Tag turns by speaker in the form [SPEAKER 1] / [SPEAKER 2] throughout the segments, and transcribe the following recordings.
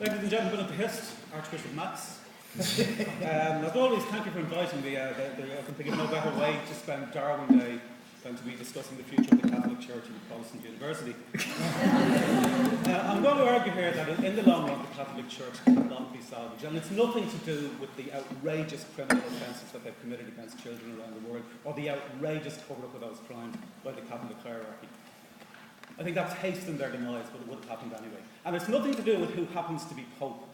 [SPEAKER 1] Ladies and gentlemen of the Hist, Archbishop Max. As always, thank you for inviting me. I can think of no better way to spend Darwin Day than to be discussing the future of the Catholic Church in a Protestant university. I'm going to argue here that in the long run the Catholic Church cannot be salvaged, and it's nothing to do with the outrageous criminal offences that they've committed against children around the world, or the outrageous cover-up of those crimes by the Catholic hierarchy. I think that's hastened their demise, but it would have happened anyway. And it's nothing to do with who happens to be Pope.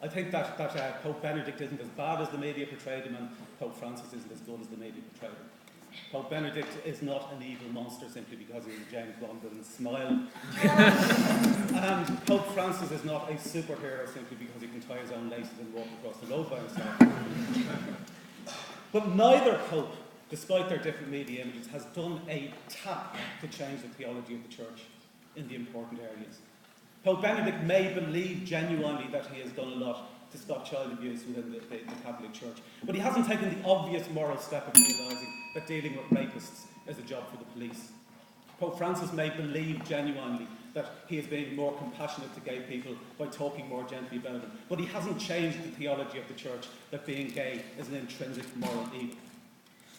[SPEAKER 1] I think that Pope Benedict isn't as bad as the media portrayed him, and Pope Francis isn't as good as the media portrayed him. Pope Benedict is not an evil monster simply because he's a James Bond and smile. And Pope Francis is not a superhero simply because he can tie his own laces and walk across the road by himself. But neither Pope, despite their different media images, has done a tap to change the theology of the Church in the important areas. Pope Benedict may believe genuinely that he has done a lot to stop child abuse within the Catholic Church, but he hasn't taken the obvious moral step of realising that dealing with rapists is a job for the police. Pope Francis may believe genuinely that he is being more compassionate to gay people by talking more gently about them, but he hasn't changed the theology of the Church that being gay is an intrinsic moral evil.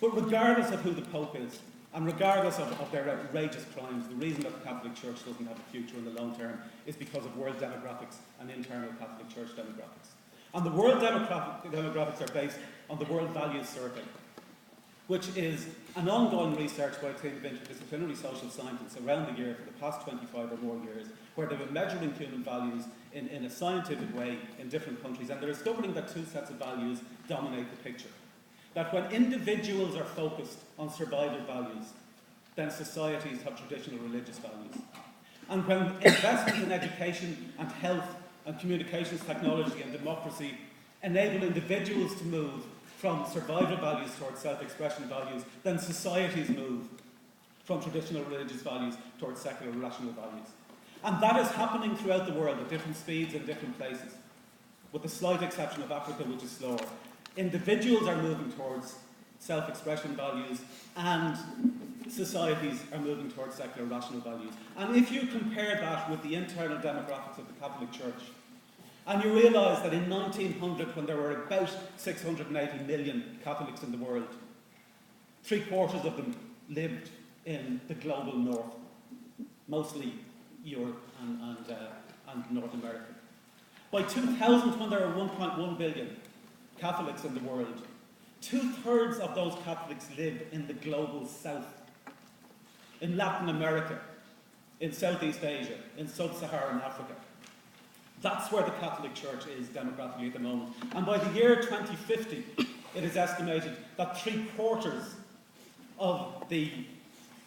[SPEAKER 1] But regardless of who the Pope is, and regardless of their outrageous crimes, the reason that the Catholic Church doesn't have a future in the long term is because of world demographics and internal Catholic Church demographics. And the world demographics are based on the World Values Survey, which is an ongoing research by a team of interdisciplinary social scientists around the year for the past 25 or more years, where they've been measuring human values in a scientific way in different countries, and they're discovering that two sets of values dominate the picture. That when individuals are focused on survival values, then societies have traditional religious values. And when investment in education and health and communications technology and democracy enable individuals to move from survival values towards self-expression values, then societies move from traditional religious values towards secular rational values. And that is happening throughout the world at different speeds and different places, with the slight exception of Africa, which is slower. Individuals are moving towards self-expression values, and societies are moving towards secular rational values. And if you compare that with the internal demographics of the Catholic Church, and you realise that in 1900, when there were about 680 million Catholics in the world, 3/4 of them lived in the global north, mostly Europe and North America. By 2000, when there were 1.1 billion Catholics in the world, 2/3 of those Catholics lived in the global south, in Latin America, in Southeast Asia, in Sub-Saharan Africa. That's where the Catholic Church is demographically at the moment. And by the year 2050, it is estimated that 3/4 of the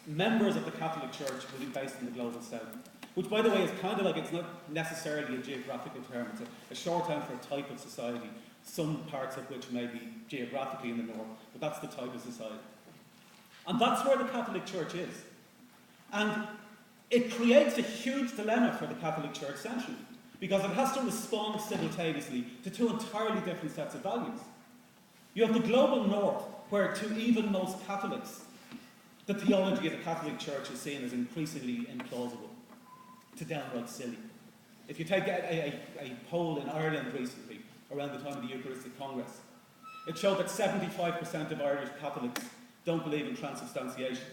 [SPEAKER 1] members of the Catholic Church will be based in the global south. Which, by the way, is kind of like, it's not necessarily a geographical term, it's a shorthand for a type of society, some parts of which may be geographically in the north, but that's the type of society. And that's where the Catholic Church is. And it creates a huge dilemma for the Catholic Church centrally, because it has to respond simultaneously to two entirely different sets of values. You have the global north, where to even most Catholics, the theology of the Catholic Church is seen as increasingly implausible, to downright silly. If you take a poll in Ireland recently, around the time of the Eucharistic Congress, it showed that 75% of Irish Catholics don't believe in transubstantiation,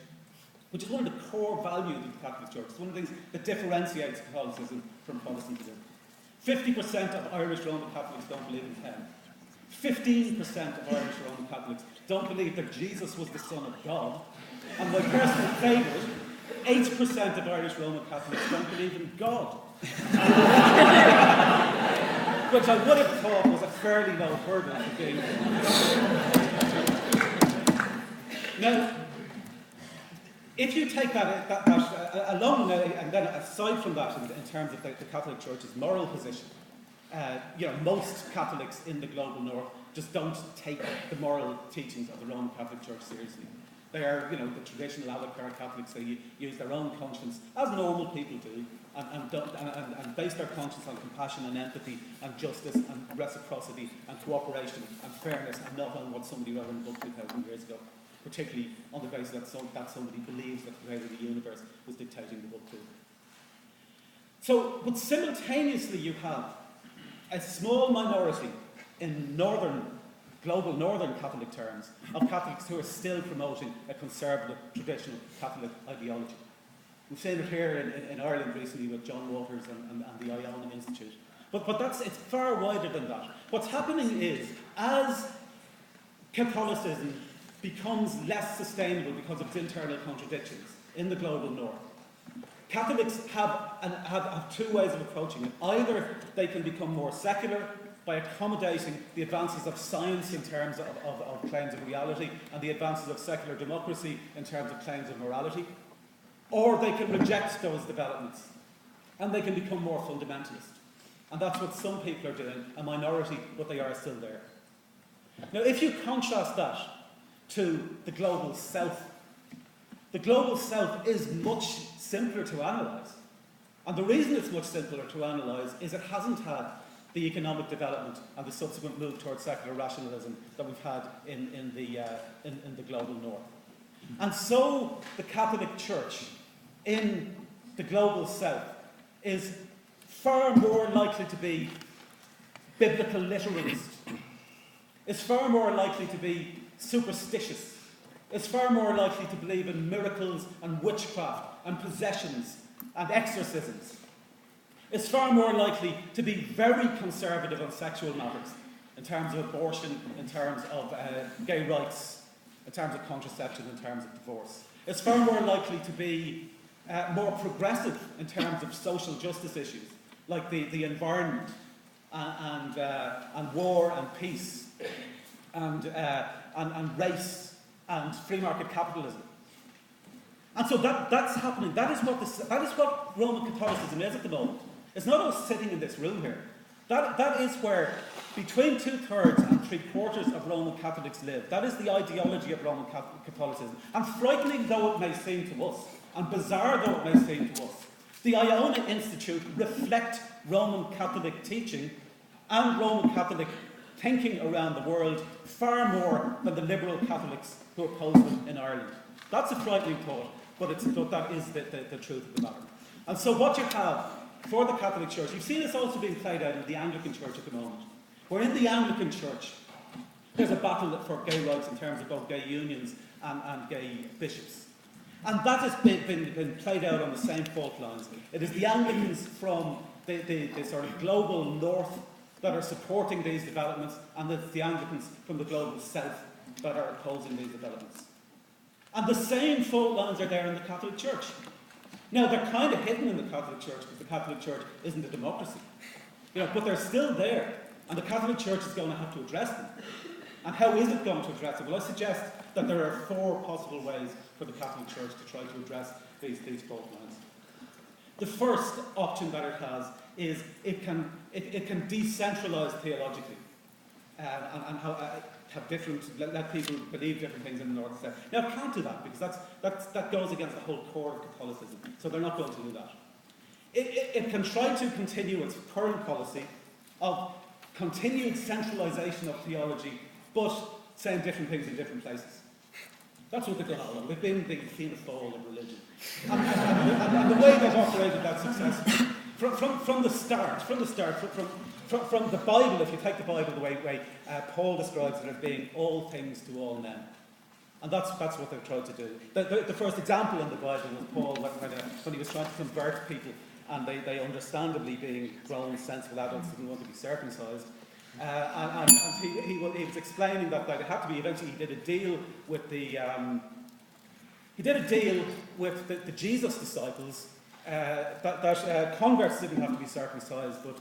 [SPEAKER 1] which is one of the core values of the Catholic Church. It's one of the things that differentiates Catholicism from Protestantism. 50% of Irish Roman Catholics don't believe in hell. 15% of Irish Roman Catholics don't believe that Jesus was the Son of God. And my personal favourite, 8% of Irish Roman Catholics don't believe in God. Which I would have thought was a fairly low hurdle for being. Now, if you take that along, and then aside from that, in terms of the Catholic Church's moral position, most Catholics in the global north just don't take the moral teachings of the Roman Catholic Church seriously. They are, the traditional a la carte Catholics. They use their own conscience, as normal people do, and base their conscience on compassion and empathy and justice and reciprocity and cooperation and fairness, and not on what somebody wrote in a book 2,000 years ago, particularly on the basis that somebody believes that the creator of the universe was dictating the book to them. But simultaneously you have a small minority in global northern Catholic terms, of Catholics who are still promoting a conservative, traditional Catholic ideology. We've seen it here in Ireland recently with John Waters and the Iona Institute. But it's far wider than that. What's happening is, as Catholicism becomes less sustainable because of its internal contradictions in the global north, Catholics have two ways of approaching it. Either they can become more secular by accommodating the advances of science in terms of claims of reality and the advances of secular democracy in terms of claims of morality, or they can reject those developments and they can become more fundamentalist. And that's what some people are doing, a minority, but they are still there. Now, if you contrast that to the global south is much simpler to analyse. And the reason it's much simpler to analyse is it hasn't had the economic development and the subsequent move towards secular rationalism that we've had in the global north. And so the Catholic Church in the global south is far more likely to be biblical literalist, is far more likely to be superstitious, is far more likely to believe in miracles and witchcraft and possessions and exorcisms, is far more likely to be very conservative on sexual matters, in terms of abortion, in terms of gay rights, in terms of contraception, in terms of divorce. It's far more likely to be more progressive in terms of social justice issues, like the environment and war and peace and race and free market capitalism. And so that's happening. That is what Roman Catholicism is at the moment. It's not us sitting in this room here. That is where between 2/3 and 3/4 of Roman Catholics live. That is the ideology of Roman Catholicism. And frightening though it may seem to us, and bizarre though it may seem to us, the Iona Institute reflect Roman Catholic teaching and Roman Catholic thinking around the world far more than the liberal Catholics who oppose them in Ireland. That's a frightening thought, but that is the truth of the matter. And so what you have for the Catholic Church, you've seen this also being played out in the Anglican Church at the moment, where in the Anglican Church there's a battle for gay rights in terms of both gay unions and gay bishops. And that has been played out on the same fault lines. It is the Anglicans from the sort of global north that are supporting these developments, and it's the Anglicans from the global south that are opposing these developments. And the same fault lines are there in the Catholic Church. Now, they're kind of hidden in the Catholic Church because the Catholic Church isn't a democracy. But they're still there, and the Catholic Church is going to have to address them. And how is it going to address them? Well, I suggest that there are 4 possible ways for the Catholic Church to try to address these fault lines. The first option that it has is it can decentralise theologically and have let people believe different things in the north and south. Now, it can't do that because that goes against the whole core of Catholicism. So they're not going to do that. It can try to continue its current policy of continued centralisation of theology, but saying different things in different places. That's what they've done all along. They've been the fall of religion. And the way they've operated that successfully, from the start, from the Bible, if you take the Bible the way Paul describes it as being all things to all men. And that's what they've tried to do. The first example in the Bible was Paul when he was trying to convert people, and they understandably, being grown, sensible adults, didn't want to be circumcised. And he was explaining that it had to be, eventually he did a deal with the Jesus disciples, that converts didn't have to be circumcised, but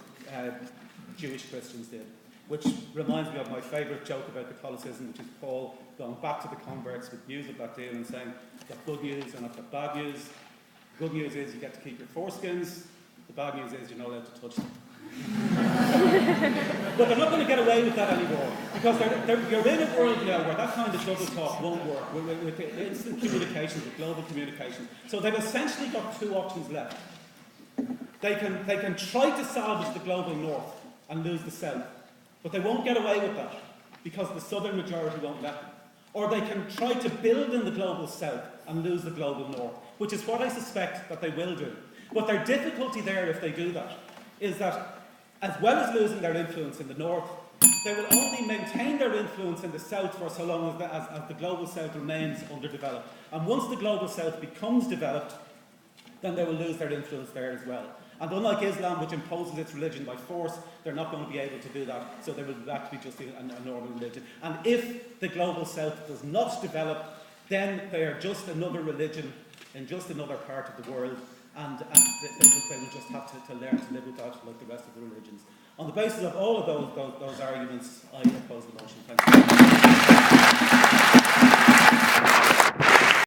[SPEAKER 1] Jewish Christians did. Which reminds me of my favourite joke about Catholicism, which is Paul going back to the converts with news of that deal and saying, I've got good news and I've got bad news. Good news is you get to keep your foreskins. The bad news is you're not allowed to touch them. But they're not going to get away with that anymore, because you're in a world now where that kind of double talk won't work with instant communications, with global communications. So they've essentially got 2 options left. They can try to salvage the global north and lose the south, but they won't get away with that because the southern majority won't let them. Or they can try to build in the global south and lose the global north, which is what I suspect that they will do. But their difficulty there, if they do that, is that as well as losing their influence in the north, they will only maintain their influence in the south for so long as the global south remains underdeveloped. And once the global south becomes developed, then they will lose their influence there as well. And unlike Islam, which imposes its religion by force, they're not going to be able to do that, so they will back to be just a normal religion. And if the global south does not develop, then they are just another religion in just another part of the world, and they will just have to learn to live with that like the rest of the religions. On the basis of all of those arguments, I oppose the motion. Thank you.